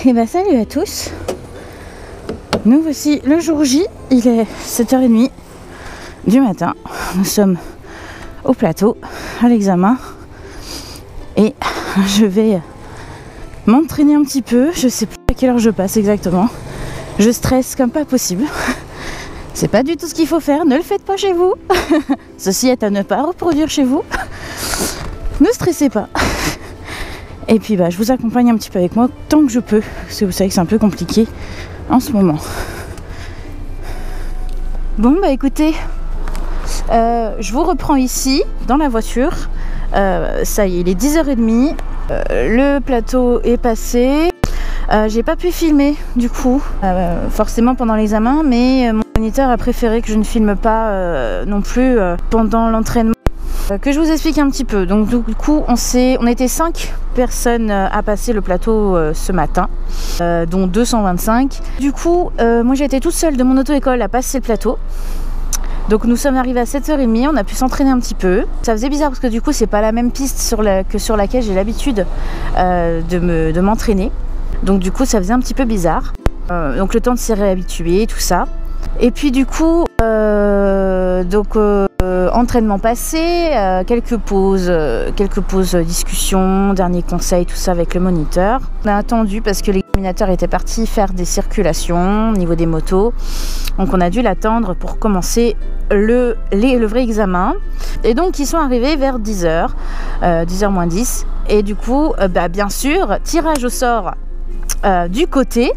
Et bah salut à tous. Nous voici le jour J, il est 7h30 du matin. Nous sommes au plateau, à l'examen. Et je vais m'entraîner un petit peu. Je sais plus à quelle heure je passe exactement. Je stresse comme pas possible. C'est pas du tout ce qu'il faut faire, ne le faites pas chez vous. Ceci est à ne pas reproduire chez vous. Ne stressez pas. Et puis bah, je vous accompagne un petit peu avec moi tant que je peux, parce que vous savez que c'est un peu compliqué en ce moment. Bon bah écoutez, je vous reprends ici, dans la voiture. Ça y est, il est 10h30, le plateau est passé. J'ai pas pu filmer du coup, forcément pendant l'examen, mais mon moniteur a préféré que je ne filme pas non plus pendant l'entraînement. Que je vous explique un petit peu. Donc du coup on était 5 personnes à passer le plateau ce matin, dont 225. Du coup moi j'ai été toute seule de mon auto-école à passer le plateau. Donc nous sommes arrivés à 7h30, on a pu s'entraîner un petit peu. Ça faisait bizarre parce que du coup c'est pas la même piste que sur laquelle j'ai l'habitude de m'entraîner. Donc du coup ça faisait un petit peu bizarre. Donc le temps de s'y réhabituer, tout ça. Et puis du coup entraînement passé, quelques pauses discussions, derniers conseils, tout ça avec le moniteur. On a attendu parce que l'examinateur était parti faire des circulations au niveau des motos. Donc on a dû l'attendre pour commencer le vrai examen. Et donc ils sont arrivés vers 10h, 10h moins 10. Et du coup, bien sûr, tirage au sort. Du côté,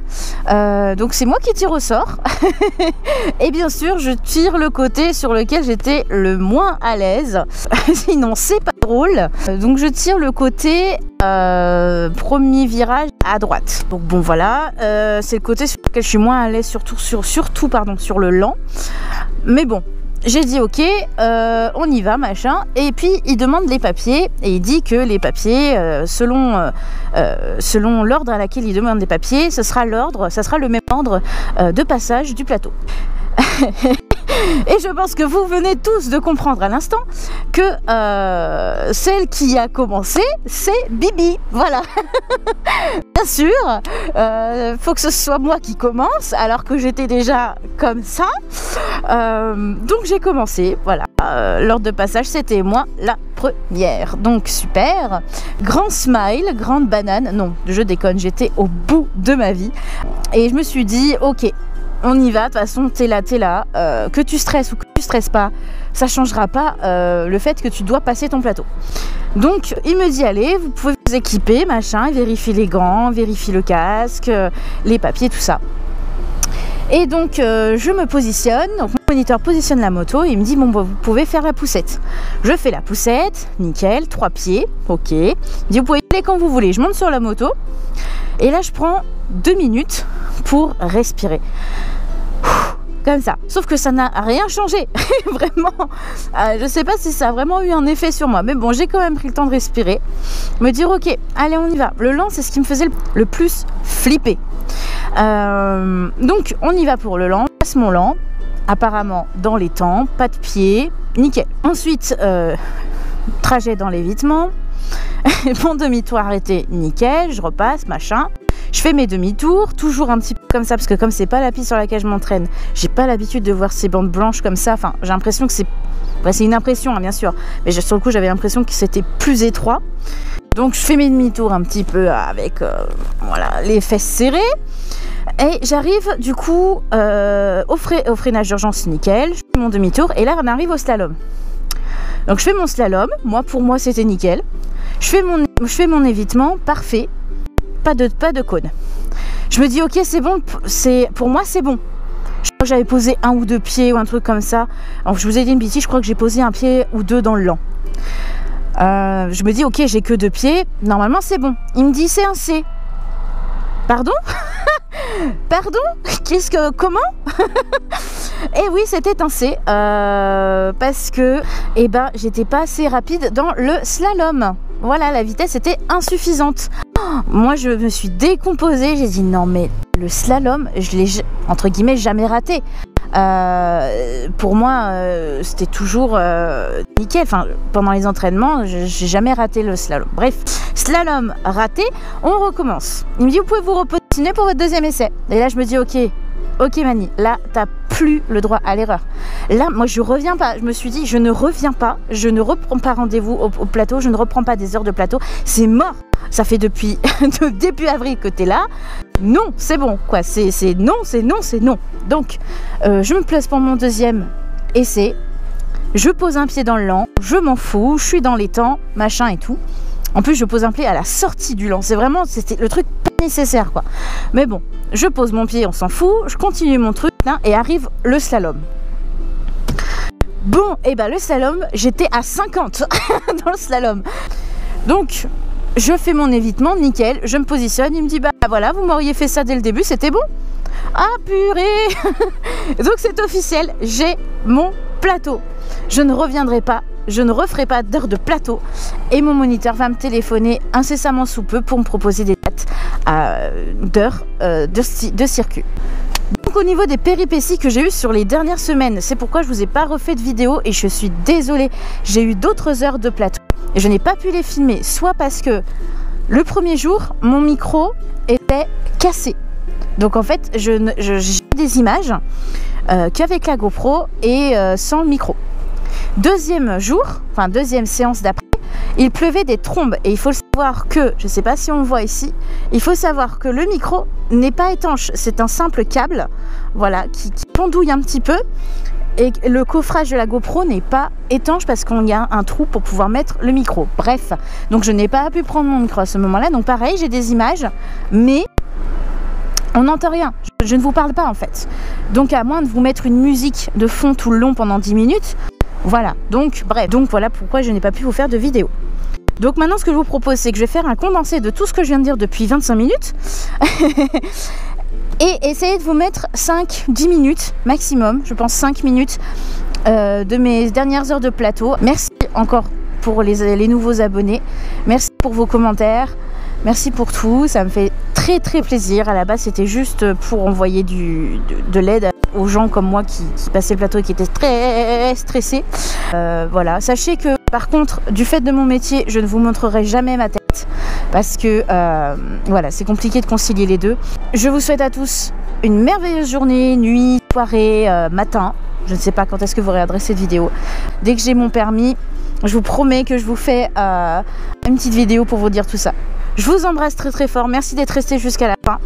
donc c'est moi qui tire au sort et bien sûr je tire le côté sur lequel j'étais le moins à l'aise, sinon c'est pas drôle. Donc je tire le côté premier virage à droite. Donc bon voilà, c'est le côté sur lequel je suis moins à l'aise, surtout sur le lent, mais bon. J'ai dit ok, on y va machin, et puis il demande les papiers et il dit que les papiers selon l'ordre à laquelle il demande les papiers, ça sera le même ordre de passage du plateau. Et je pense que vous venez tous de comprendre à l'instant que celle qui a commencé, c'est Bibi. Voilà. Bien sûr, faut que ce soit moi qui commence, alors que j'étais déjà comme ça. Donc j'ai commencé. Voilà. L'ordre de passage, c'était moi la première. Donc super. Grand smile, grande banane. Non, je déconne, j'étais au bout de ma vie. Et je me suis dit, ok. On y va, de toute façon, t'es là. Que tu stresses ou que tu stresses pas, ça changera pas le fait que tu dois passer ton plateau. Donc, il me dit, allez, vous pouvez vous équiper, machin, vérifier les gants, vérifier le casque, les papiers, tout ça. Et donc, je me positionne, donc mon moniteur positionne la moto, et il me dit, bon, bah, vous pouvez faire la poussette. Je fais la poussette, nickel, 3 pieds, ok. Il me dit, vous pouvez y aller quand vous voulez. Je monte sur la moto, et là, je prends 2 minutes pour respirer. Comme ça. Sauf que ça n'a rien changé. Vraiment. Je sais pas si ça a vraiment eu un effet sur moi. Mais bon, j'ai quand même pris le temps de respirer. Me dire, ok, allez, on y va. Le lent, c'est ce qui me faisait le plus flipper. Donc, on y va pour le lent. Je passe mon lent. Apparemment, dans les temps. Pas de pied. Nickel. Ensuite, trajet dans l'évitement. Mon demi-tour arrêté. Nickel. Je repasse, machin. Je fais mes demi-tours, toujours un petit peu comme ça, parce que comme c'est pas la piste sur laquelle je m'entraîne, j'ai pas l'habitude de voir ces bandes blanches comme ça. Enfin, j'ai l'impression que c'est une impression, hein, bien sûr, mais sur le coup, j'avais l'impression que c'était plus étroit. Donc, je fais mes demi-tours un petit peu avec voilà, les fesses serrées. Et j'arrive du coup au freinage d'urgence, nickel. Je fais mon demi-tour et là, on arrive au slalom. Donc, je fais mon slalom. Pour moi, c'était nickel. Je fais mon évitement, parfait. Pas de cône. Je me dis ok, c'est bon, pour moi c'est bon. Je crois que j'avais posé 1 ou 2 pieds ou un truc comme ça. Alors je vous ai dit une bêtise, je crois que j'ai posé 1 pied ou 2 dans le lent. Je me dis ok, j'ai que 2 pieds, normalement c'est bon. Il me dit c'est un C. Pardon? Pardon? Comment? Et oui, c'était un C, parce que j'étais pas assez rapide dans le slalom. Voilà, la vitesse était insuffisante. Moi, je me suis décomposée. J'ai dit non, mais le slalom, je l'ai entre guillemets jamais raté. Pour moi, c'était toujours nickel. Enfin, pendant les entraînements, j'ai jamais raté le slalom. Bref, slalom raté. On recommence. Il me dit vous pouvez vous reposer continuez pour votre deuxième essai. Et là, je me dis, ok Mani, là, t'as plus le droit à l'erreur. Là, moi, je reviens pas. Je me suis dit, je ne reviens pas. Je ne reprends pas rendez-vous au plateau. Je ne reprends pas des heures de plateau. C'est mort. Ça fait depuis début avril que t'es là. Non, c'est bon, quoi. C'est non. Donc, je me place pour mon deuxième essai. Je pose un pied dans le lent. Je m'en fous. Je suis dans les temps, machin et tout. En plus, je pose un pied à la sortie du lent. C'est vraiment, c'était le truc pas nécessaire, quoi. Mais bon, je pose mon pied, on s'en fout. Je continue mon truc, hein, et arrive le slalom. Bon, et ben le slalom, j'étais à 50 dans le slalom. Donc, je fais mon évitement, nickel. Je me positionne. Il me dit, bah voilà, vous m'auriez fait ça dès le début, c'était bon. Ah purée. Donc, c'est officiel, j'ai mon plateau. Je ne reviendrai pas. Je ne referai pas d'heures de plateau et mon moniteur va me téléphoner incessamment sous peu pour me proposer des dates d'heures de circuit. Donc au niveau des péripéties que j'ai eues sur les dernières semaines, c'est pourquoi je ne vous ai pas refait de vidéo et je suis désolée. J'ai eu d'autres heures de plateau et je n'ai pas pu les filmer, soit parce que le premier jour, mon micro était cassé. Donc en fait, j'ai des images qu'avec la GoPro et sans le micro. Deuxième jour, enfin deuxième séance d'après, il pleuvait des trombes et il faut savoir que, je ne sais pas si on voit ici, il faut savoir que le micro n'est pas étanche, c'est un simple câble, voilà, qui pendouille un petit peu et le coffrage de la GoPro n'est pas étanche parce qu'il y a un trou pour pouvoir mettre le micro. Bref, donc je n'ai pas pu prendre mon micro à ce moment-là, donc pareil, j'ai des images, mais on n'entend rien, je ne vous parle pas en fait. Donc à moins de vous mettre une musique de fond tout le long pendant 10 minutes, voilà, donc bref, donc voilà pourquoi je n'ai pas pu vous faire de vidéo. Donc maintenant ce que je vous propose, c'est que je vais faire un condensé de tout ce que je viens de dire depuis 25 minutes et essayer de vous mettre 5-10 minutes maximum, je pense 5 minutes de mes dernières heures de plateau. Merci encore pour les nouveaux abonnés, merci pour vos commentaires, merci pour tout, ça me fait très plaisir. À la base c'était juste pour envoyer de l'aide aux gens comme moi qui passaient le plateau et qui étaient très stressés. Voilà, sachez que par contre, du fait de mon métier, je ne vous montrerai jamais ma tête parce que voilà, c'est compliqué de concilier les deux. Je vous souhaite à tous une merveilleuse journée, nuit, soirée, matin. Je ne sais pas quand est-ce que vous regarderez cette vidéo. Dès que j'ai mon permis, je vous promets que je vous fais une petite vidéo pour vous dire tout ça. Je vous embrasse très fort. Merci d'être resté jusqu'à la fin.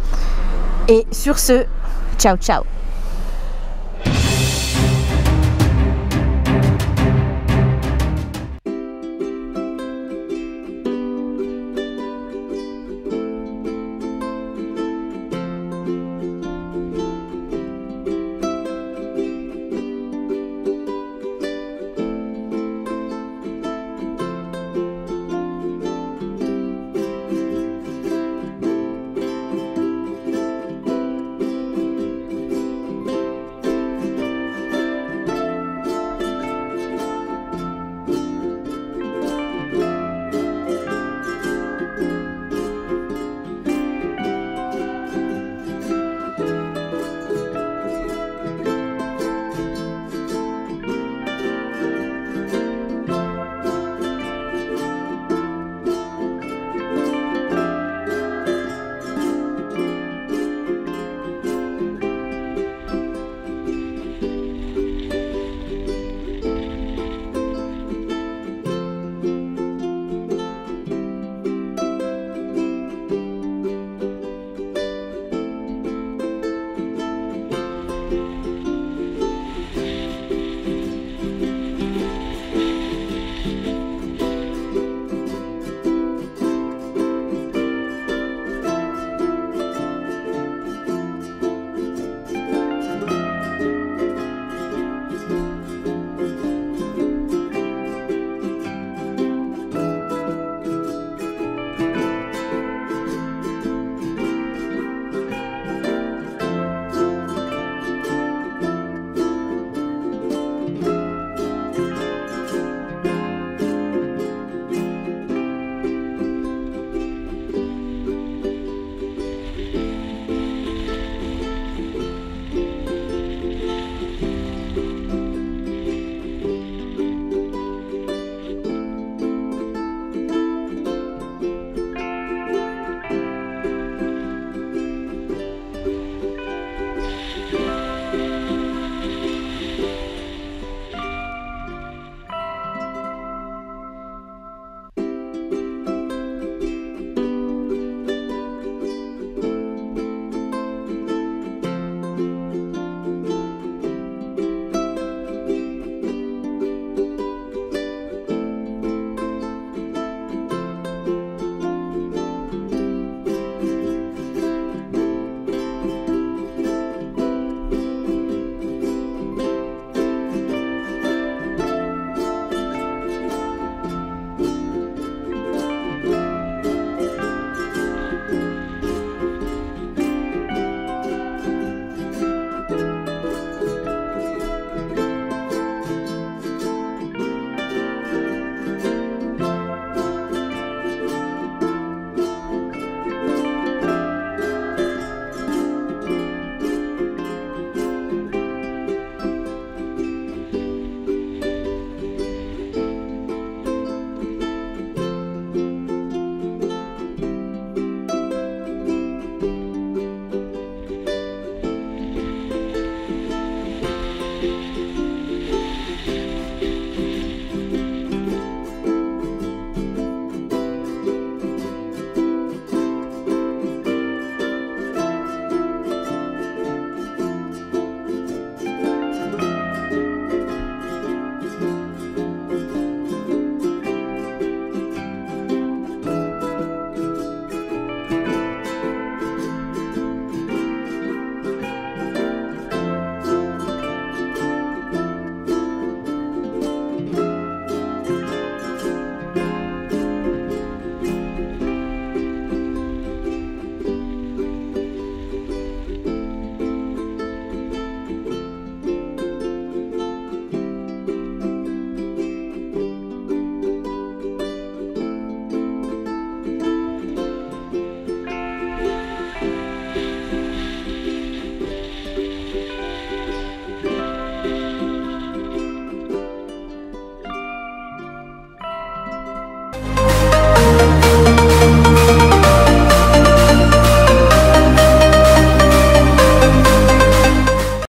Et sur ce, ciao ciao.